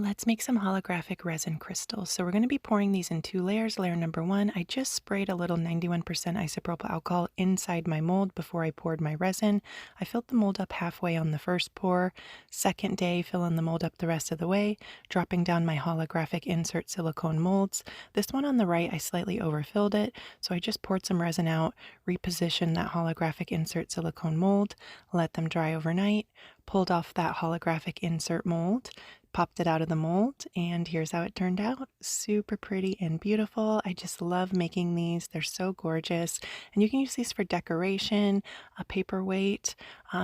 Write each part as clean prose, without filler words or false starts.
Let's make some holographic resin crystals. So we're going to be pouring these in two layers. Layer number one, I just sprayed a little 91% isopropyl alcohol inside my mold before I poured my resin. I filled the mold up halfway on the first pour. Second day, filling the mold up the rest of the way, dropping down my holographic insert silicone molds. This one on the right, I slightly overfilled it, so I just poured some resin out, repositioned that holographic insert silicone mold, let them dry overnight, pulled off that holographic insert mold, popped it out of the mold, and here's how it turned out. Super pretty and beautiful. I just love making these. They're so gorgeous. And you can use these for decoration, a paperweight.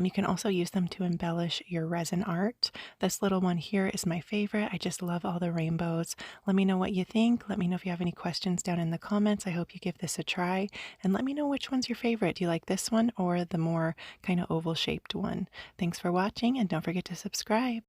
You can also use them to embellish your resin art. This little one here is my favorite. I just love all the rainbows. Let me know what you think. Let me know if you have any questions down in the comments. I hope you give this a try. And let me know which one's your favorite. Do you like this one or the more kind of oval shaped one? Thanks for watching, and don't forget to subscribe.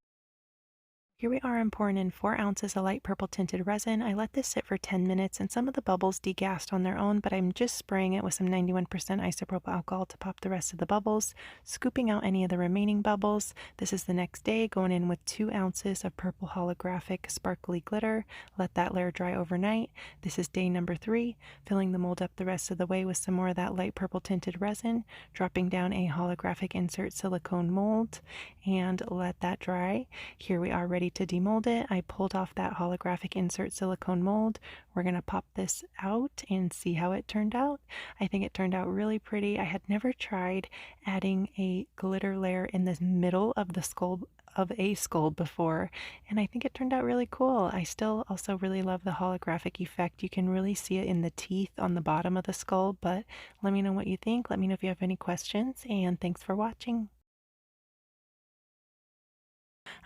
Here we are, I'm pouring in 4 ounces of light purple tinted resin. I let this sit for 10 minutes and some of the bubbles degassed on their own, but I'm just spraying it with some 91% isopropyl alcohol to pop the rest of the bubbles, scooping out any of the remaining bubbles. This is the next day, going in with 2 ounces of purple holographic sparkly glitter. Let that layer dry overnight. This is day number 3, filling the mold up the rest of the way with some more of that light purple tinted resin, dropping down a holographic insert silicone mold, and let that dry. Here we are ready to demold it. I pulled off that holographic insert silicone mold. We're going to pop this out and see how it turned out. I think it turned out really pretty. I had never tried adding a glitter layer in the middle of the skull of a skull before, and I think it turned out really cool. I still also really love the holographic effect. You can really see it in the teeth on the bottom of the skull, but let me know what you think. Let me know if you have any questions, and thanks for watching.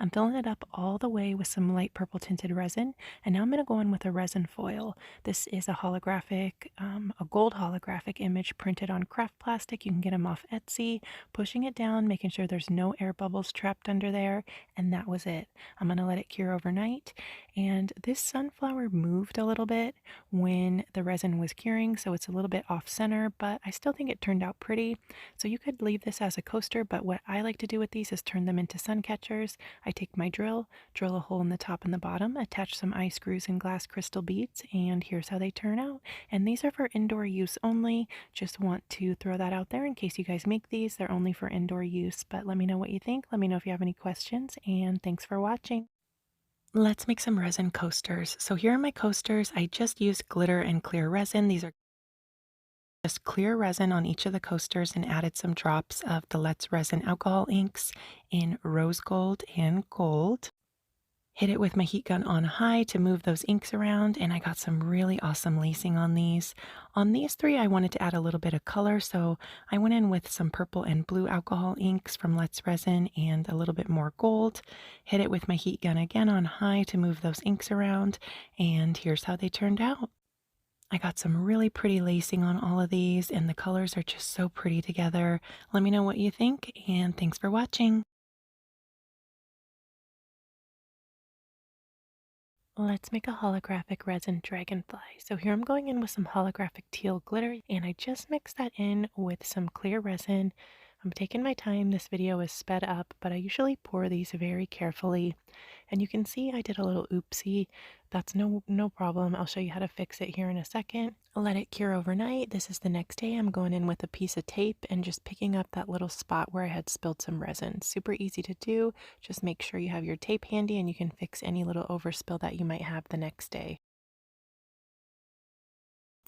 I'm filling it up all the way with some light purple tinted resin, and now I'm going to go in with a resin foil. This is a holographic, a gold holographic image printed on craft plastic. You can get them off Etsy. Pushing it down, making sure there's no air bubbles trapped under there, and that was it. I'm going to let it cure overnight, and this sunflower moved a little bit when the resin was curing, so it's a little bit off center, but I still think it turned out pretty. So you could leave this as a coaster, but what I like to do with these is turn them into sun catchers. I take my drill a hole in the top and the bottom, attach some eye screws and glass crystal beads, and here's how they turn out. And these are for indoor use only. Just want to throw that out there in case you guys make these. They're only for indoor use, but let me know what you think. Let me know if you have any questions, and thanks for watching. Let's make some resin coasters. So here are my coasters. I just used glitter and clear resin. These are just clear resin on each of the coasters and added some drops of the Let's Resin alcohol inks in rose gold and gold. Hit it with my heat gun on high to move those inks around, and I got some really awesome lacing on these. On these 3, I wanted to add a little bit of color, so I went in with some purple and blue alcohol inks from Let's Resin and a little bit more gold. Hit it with my heat gun again on high to move those inks around, and here's how they turned out. I got some really pretty lacing on all of these, and the colors are just so pretty together. Let me know what you think, and thanks for watching. Let's make a holographic resin dragonfly. So here I'm going in with some holographic teal glitter, and I just mixed that in with some clear resin. I'm taking my time. This video is sped up, but I usually pour these very carefully. And you can see I did a little oopsie. That's no problem. I'll show you how to fix it here in a second. I'll let it cure overnight. This is the next day. I'm going in with a piece of tape and just picking up that little spot where I had spilled some resin. Super easy to do. Just make sure you have your tape handy and you can fix any little overspill that you might have the next day.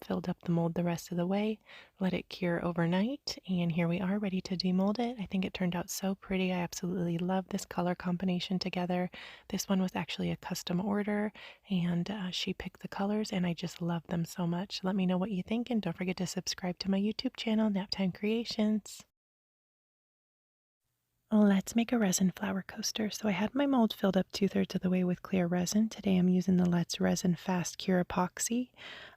Filled up the mold the rest of the way, let it cure overnight, and here we are ready to demold it. I think it turned out so pretty. I absolutely love this color combination together. This one was actually a custom order, and she picked the colors, and I just love them so much. Let me know what you think, and don't forget to subscribe to my YouTube channel, Naptime Creations. Let's make a resin flower coaster. So I had my mold filled up 2/3 of the way with clear resin. Today I'm using the Let's Resin Fast Cure Epoxy.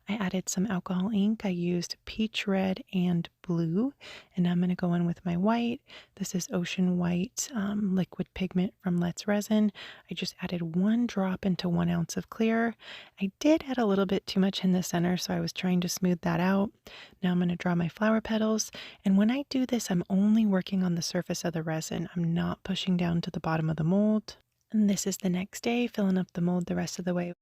I added some alcohol ink. I used peach red and blue, and I'm going to go in with my white. This is Ocean White liquid pigment from Let's Resin. I just added 1 drop into 1 ounce of clear. I did add a little bit too much in the center, so I was trying to smooth that out. Now I'm going to draw my flower petals, and when I do this, I'm only working on the surface of the resin. I'm not pushing down to the bottom of the mold. And this is the next day, filling up the mold the rest of the way.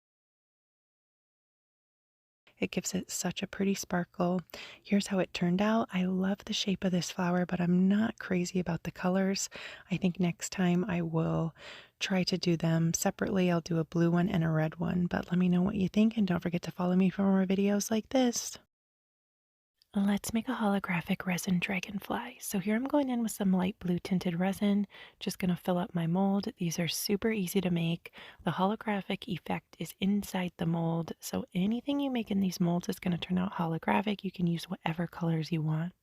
It gives it such a pretty sparkle. Here's how it turned out. I love the shape of this flower, but I'm not crazy about the colors. I think next time I will try to do them separately. I'll do a blue one and a red one, but let me know what you think, and don't forget to follow me for more videos like this. Let's make a holographic resin dragonfly. So here I'm going in with some light blue tinted resin, just going to fill up my mold. These are super easy to make. The holographic effect is inside the mold, so anything you make in these molds is going to turn out holographic. You can use whatever colors you want.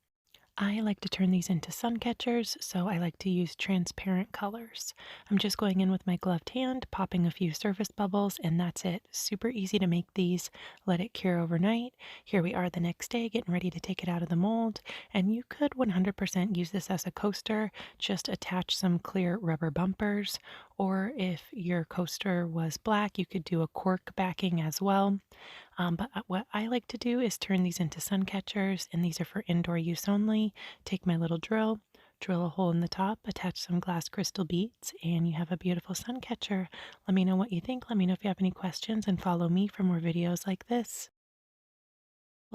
I like to turn these into suncatchers, so I like to use transparent colors. I'm just going in with my gloved hand, popping a few surface bubbles, and that's it. Super easy to make these. Let it cure overnight. Here we are the next day, getting ready to take it out of the mold, and you could 100% use this as a coaster. Just attach some clear rubber bumpers, or if your coaster was black, you could do a cork backing as well. But what I like to do is turn these into sun catchers, and these are for indoor use only. Take my little drill, drill a hole in the top, attach some glass crystal beads, and you have a beautiful sun catcher. Let me know what you think. Let me know if you have any questions, and follow me for more videos like this.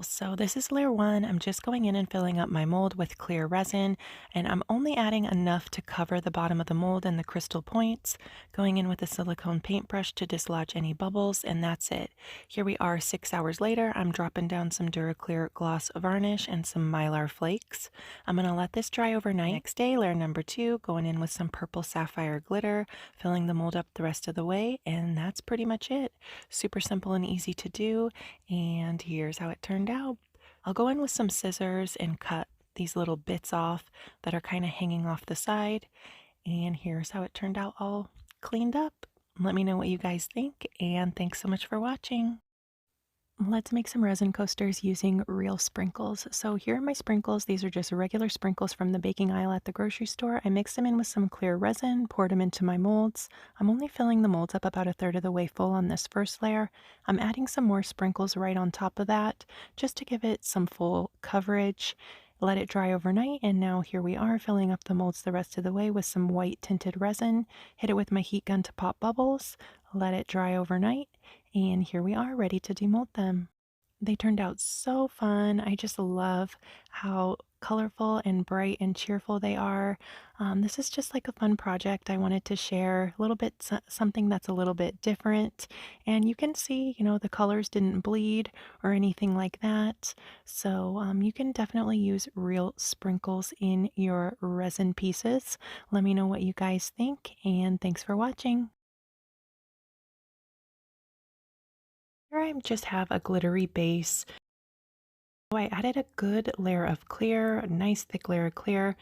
So this is layer one. I'm just going in and filling up my mold with clear resin, and I'm only adding enough to cover the bottom of the mold and the crystal points, going in with a silicone paintbrush to dislodge any bubbles, and that's it. Here we are 6 hours later. I'm dropping down some Duraclear gloss varnish and some Mylar flakes. I'm going to let this dry overnight. Next day, layer number two, going in with some purple sapphire glitter, filling the mold up the rest of the way, and that's pretty much it. Super simple and easy to do. And here's how it turned out. I'll go in with some scissors and cut these little bits off that are kind of hanging off the side. And here's how it turned out all cleaned up. Let me know what you guys think, and thanks so much for watching. Let's make some resin coasters using real sprinkles. So here are my sprinkles. These are just regular sprinkles from the baking aisle at the grocery store. I mixed them in with some clear resin, poured them into my molds. I'm only filling the molds up about a third of the way full on this first layer. I'm adding some more sprinkles right on top of that, just to give it some full coverage. Let it dry overnight, and now here we are filling up the molds the rest of the way with some white tinted resin. Hit it with my heat gun to pop bubbles. Let it dry overnight, and here we are ready to demold them. They turned out so fun. I just love how colorful and bright and cheerful they are. This is just like a fun project I wanted to share, a little bit something that's a little bit different. And you can see, the colors didn't bleed or anything like that. So you can definitely use real sprinkles in your resin pieces. Let me know what you guys think, and thanks for watching. Here I just have a glittery base. So I added a good layer of clear, a nice thick layer of clear,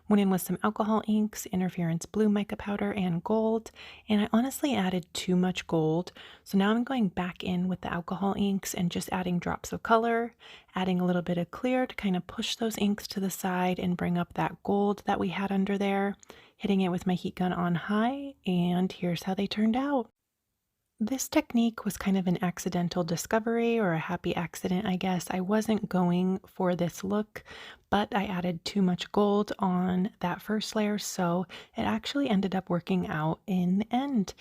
went in with some alcohol inks, interference blue mica powder, and gold, and I honestly added too much gold. So now I'm going back in with the alcohol inks and just adding drops of color, adding a little bit of clear to kind of push those inks to the side and bring up that gold that we had under there, hitting it with my heat gun on high, and here's how they turned out. This technique was kind of an accidental discovery, or a happy accident, I guess. I wasn't going for this look, but I added too much gold on that first layer, so it actually ended up working out in the end.